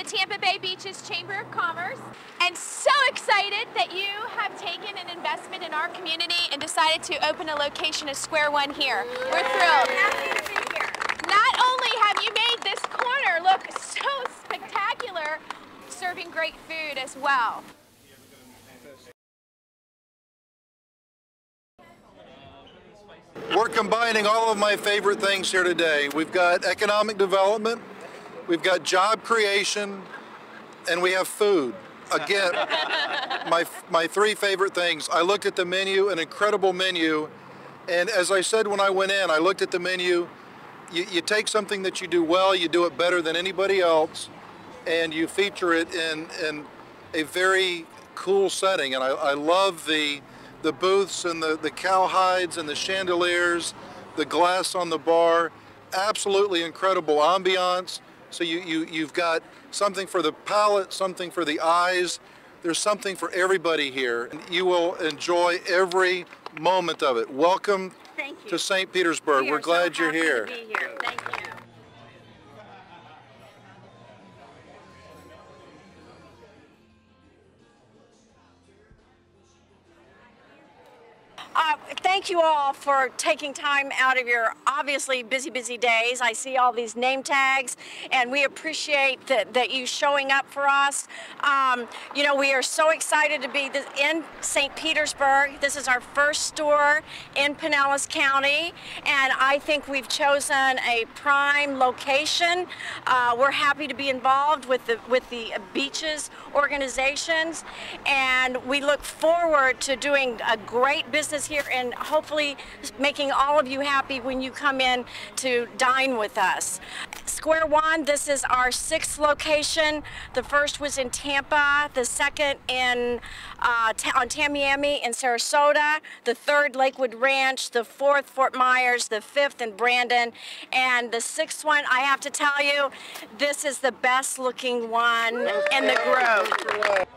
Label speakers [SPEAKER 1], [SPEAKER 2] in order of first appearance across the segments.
[SPEAKER 1] the Tampa Bay Beaches Chamber of Commerce, and so excited that you have taken an investment in our community and decided to open a location at Square One here. We're thrilled. Happy to be here. Not only have you made this corner look so spectacular, serving great food as well.
[SPEAKER 2] We're combining all of my favorite things here today. We've got economic development, we've got job creation, and we have food. Again, my three favorite things. I looked at the menu, an incredible menu, and as I said when I went in, I looked at the menu. You take something that you do well, you do it better than anybody else, and you feature it in a very cool setting. And I love the booths and the cowhides and the chandeliers, the glass on the bar. Absolutely incredible ambiance. So you've got something for the palate, something for the eyes. There's something for everybody here. You will enjoy every moment of it. Welcome to St. Petersburg. We're glad you're here.
[SPEAKER 1] To be here. Thank you.
[SPEAKER 3] Thank you all for taking time out of your obviously busy days. I see all these name tags, and we appreciate that you showing up for us. You know, we are so excited to be in St. Petersburg. This is our first store in Pinellas County, and I think we've chosen a prime location. We're happy to be involved with the beaches organizations, and we look forward to doing a great business here and hopefully making all of you happy when you come in to dine with us. Square One, this is our 6th location. The first was in Tampa, the second on Tamiami in Sarasota, the 3rd Lakewood Ranch, the 4th Fort Myers, the 5th in Brandon, and the 6th one, I have to tell you, this is the best looking one in the group.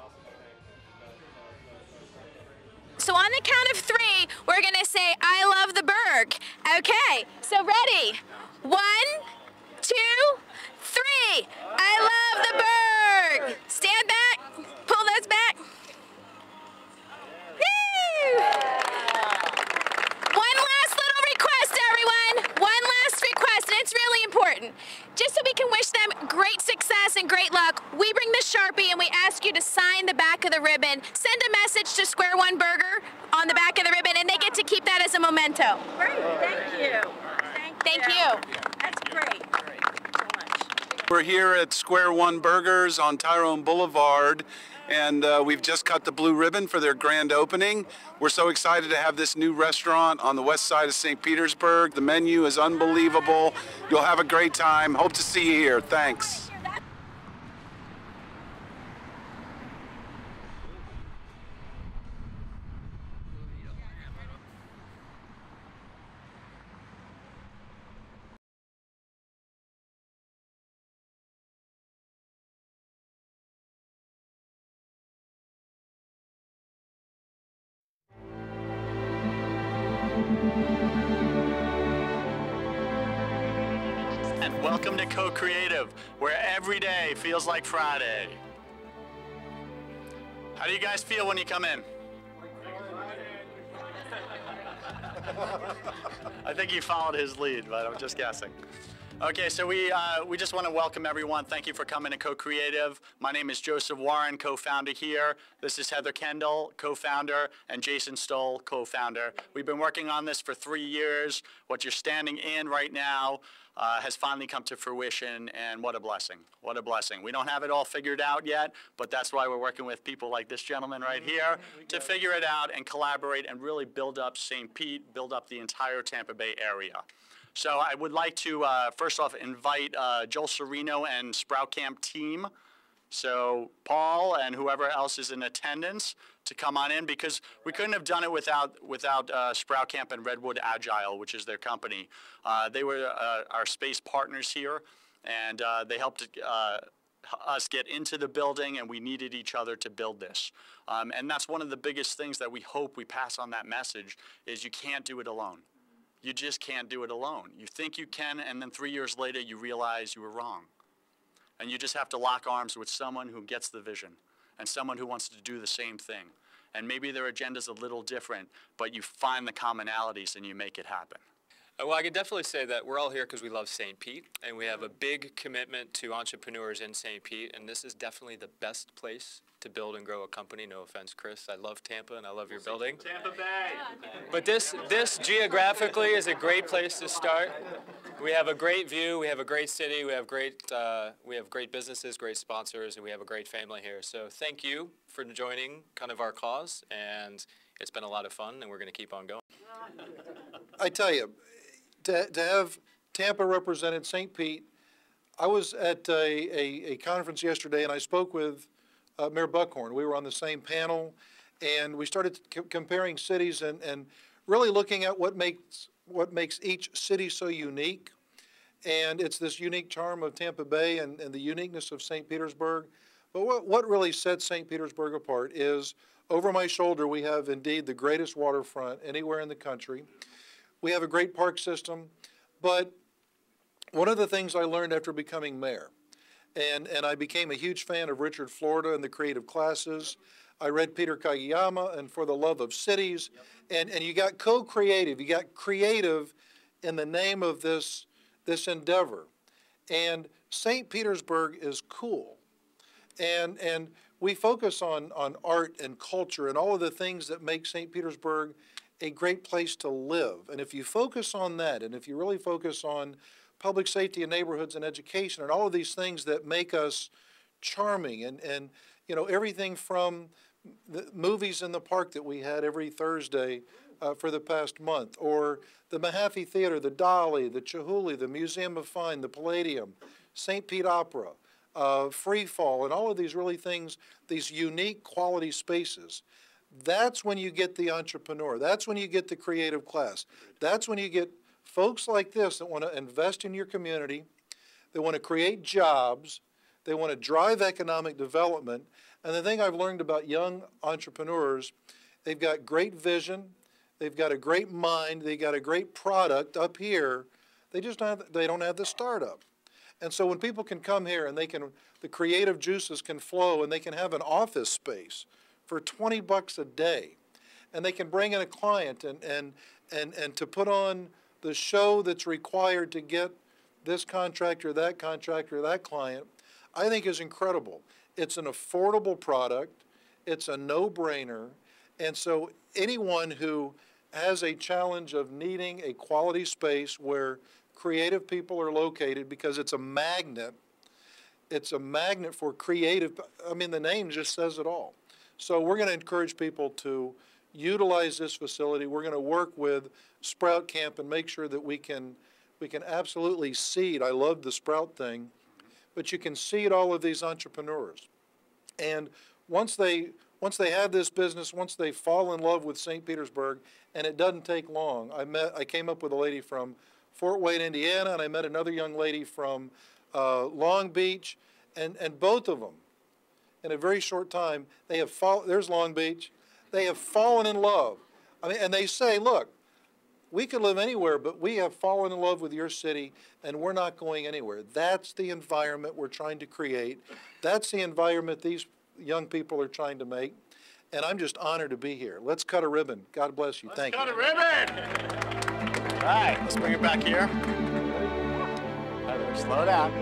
[SPEAKER 1] So on the count of 3, we're gonna say, I love the Berg. Okay, so ready? 1, 2, 3. I love the Berg. Stand back, pull those back. Woo! One last little request, everyone. One last request, and it's really important. Just so we can wish them great success and great luck, we bring the Sharpie and we ask you to sign the back of the ribbon. Send a message to Square One Burger on the back of the ribbon, and they get to keep that as a memento.
[SPEAKER 3] Great, thank you.
[SPEAKER 1] Thank you.
[SPEAKER 3] That's great. So much.
[SPEAKER 4] We're here at Square One Burgers on Tyrone Boulevard, and we've just cut the blue ribbon for their grand opening. We're so excited to have this new restaurant on the west side of St. Petersburg. The menu is unbelievable. You'll have a great time. Hope to see you here. Thanks.
[SPEAKER 5] And welcome to CoCreativ, where every day feels like Friday. How do you guys feel when you come in? I think you followed his lead, but I'm just guessing. Okay, so we just want to welcome everyone. Thank you for coming to CoCreativ. My name is Joseph Warren, co-founder here. This is Heather Kendall, co-founder, and Jason Stoll, co-founder. We've been working on this for 3 years. What you're standing in right now has finally come to fruition, and what a blessing. What a blessing. We don't have it all figured out yet, but that's why we're working with people like this gentleman right here to figure it out and collaborate and really build up St. Pete, build up the entire Tampa Bay area. So I would like to, first off, invite Joel Serino and Sprout Camp team. So Paul and whoever else is in attendance to come on in, because we couldn't have done it without Sprout Camp and Redwood Agile, which is their company. They were our space partners here, and they helped us get into the building, and we needed each other to build this. And that's one of the biggest things that we hope we pass on that message is you can't do it alone. You just can't do it alone. You think you can, and then 3 years later you realize you were wrong. And you just have to lock arms with someone who gets the vision and someone who wants to do the same thing. And maybe their agenda's a little different, but you find the commonalities and you make it happen.
[SPEAKER 6] Well, I can definitely say that we're all here because we love St. Pete, and we have a big commitment to entrepreneurs in St. Pete, and this is definitely the best place to build and grow a company. No offense, Chris. I love Tampa, and I love your building.
[SPEAKER 5] Tampa Bay!
[SPEAKER 6] But this geographically is a great place to start. We have a great view. We have a great city. We have great businesses, great sponsors, and we have a great family here. So thank you for joining kind of our cause, and it's been a lot of fun, and we're going to keep on going.
[SPEAKER 2] I tell you, to have Tampa represented, St. Pete, I was at a conference yesterday, and I spoke with Mayor Buckhorn. We were on the same panel, and we started comparing cities and really looking at what makes each city so unique. And it's this unique charm of Tampa Bay and the uniqueness of St. Petersburg. But what really sets St. Petersburg apart is over my shoulder we have indeed the greatest waterfront anywhere in the country. We have a great park system. But one of the things I learned after becoming mayor, and I became a huge fan of Richard Florida and the creative classes. I read Peter Kageyama and For the Love of Cities. And you got CoCreativ. You got creative in the name of this endeavor. And St. Petersburg is cool. And we focus on art and culture and all of the things that make St. Petersburg a great place to live. And if you focus on that, and if you really focus on public safety and neighborhoods and education and all of these things that make us charming and you know, everything from the movies in the park that we had every Thursday for the past month, or the Mahaffey Theater, the Dolly, the Chihuly, the Museum of Fine, the Palladium, St. Pete Opera, Free Fall, and all of these really things, these unique quality spaces. That's when you get the entrepreneur. That's when you get the creative class. That's when you get folks like this that want to invest in your community, they want to create jobs, they want to drive economic development. And the thing I've learned about young entrepreneurs, they've got great vision, they've got a great mind, they've got a great product up here. They don't have the startup. And so when people can come here and the creative juices can flow and they can have an office space for $20 a day, and they can bring in a client and to put on the show that's required to get this contractor, that client, I think is incredible. It's an affordable product, it's a no-brainer, and so anyone who has a challenge of needing a quality space where creative people are located, because it's a magnet for creative, I mean, the name just says it all. So we're going to encourage people to utilize this facility. We're going to work with Sprout Camp and make sure that we can absolutely seed. I love the Sprout thing, but you can seed all of these entrepreneurs. And once they have this business, once they fall in love with St. Petersburg, and it doesn't take long. I came up with a lady from Fort Wayne, Indiana, and I met another young lady from Long Beach, and both of them, in a very short time, there's Long Beach, they have fallen in love. I mean, and they say, look, we could live anywhere, but we have fallen in love with your city, and we're not going anywhere. That's the environment we're trying to create. That's the environment these young people are trying to make, and I'm just honored to be here. Let's cut a ribbon. God bless you. Thank you.
[SPEAKER 5] Cut a ribbon! All right, let's bring it back here. Slow down.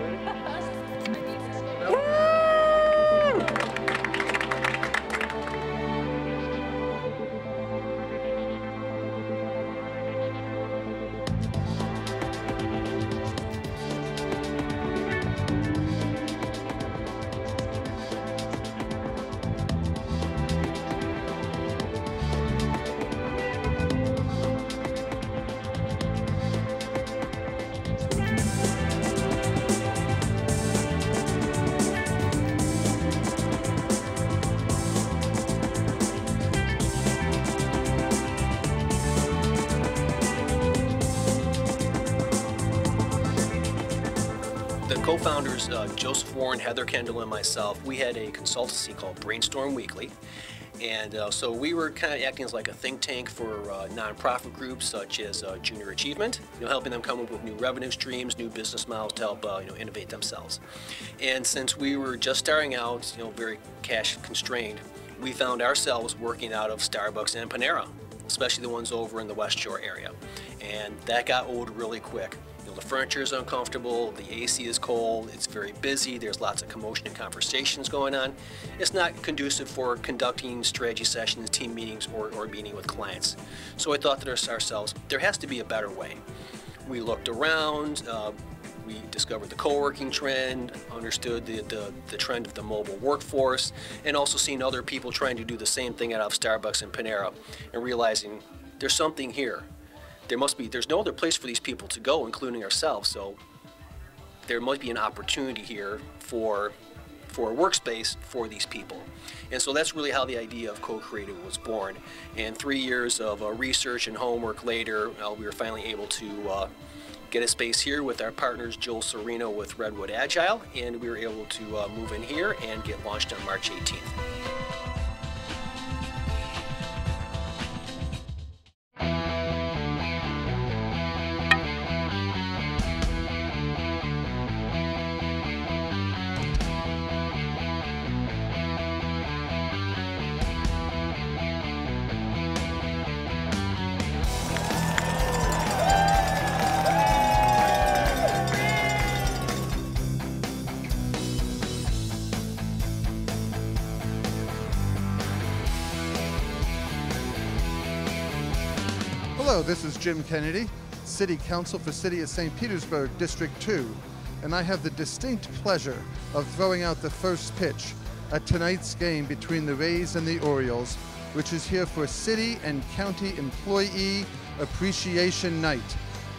[SPEAKER 7] founders, Joseph Warren, Heather Kendall, and myself, we had a consultancy called Brainstorm Weekly. And so we were kind of acting as like a think tank for nonprofit groups such as Junior Achievement, helping them come up with new revenue streams, new business models to help innovate themselves. And since we were just starting out, very cash constrained, we found ourselves working out of Starbucks and Panera, especially the ones over in the West Shore area. And that got old really quick. The furniture is uncomfortable, the AC is cold, it's very busy, there's lots of commotion and conversations going on. It's not conducive for conducting strategy sessions, team meetings, or meeting with clients. So I thought to ourselves, there has to be a better way. We looked around, we discovered the co-working trend, understood the trend of the mobile workforce, and also seen other people trying to do the same thing out of Starbucks and Panera, and realizing there's something here. There's no other place for these people to go, including ourselves, so there must be an opportunity here for a workspace for these people. And so that's really how the idea of CoCreativ was born. And 3 years of research and homework later, we were finally able to get a space here with our partners Joel Serino with Redwood Agile, and we were able to move in here and get launched on March 18th.
[SPEAKER 8] Hello, this is Jim Kennedy, City Council for City of St. Petersburg, District 2, and I have the distinct pleasure of throwing out the first pitch at tonight's game between the Rays and the Orioles, which is here for City and County Employee Appreciation Night,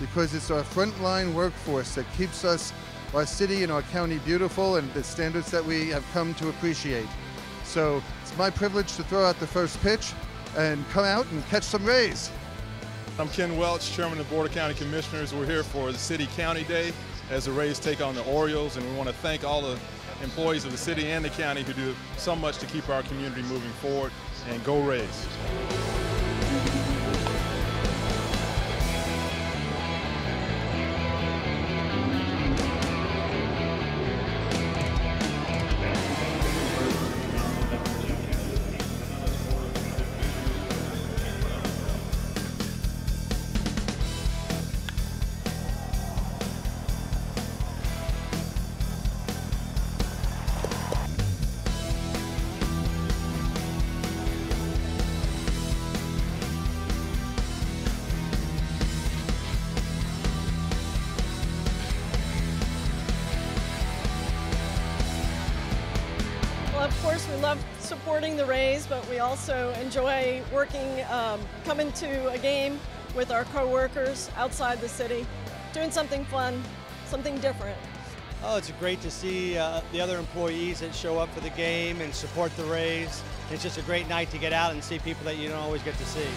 [SPEAKER 8] because it's our frontline workforce that keeps our city and our county beautiful and the standards that we have come to appreciate. So it's my privilege to throw out the first pitch and come out and catch some Rays.
[SPEAKER 9] I'm Ken Welch, Chairman of the Board of County Commissioners. We're here for the City County Day as the Rays take on the Orioles, and we want to thank all the employees of the city and the county who do so much to keep our community moving forward, and go Rays.
[SPEAKER 10] Of course, we love supporting the Rays, but we also enjoy working, coming to a game with our co-workers outside the city, doing something fun, something different.
[SPEAKER 11] Oh, it's great to see the other employees that show up for the game and support the Rays. It's just a great night to get out and see people that you don't always get to see.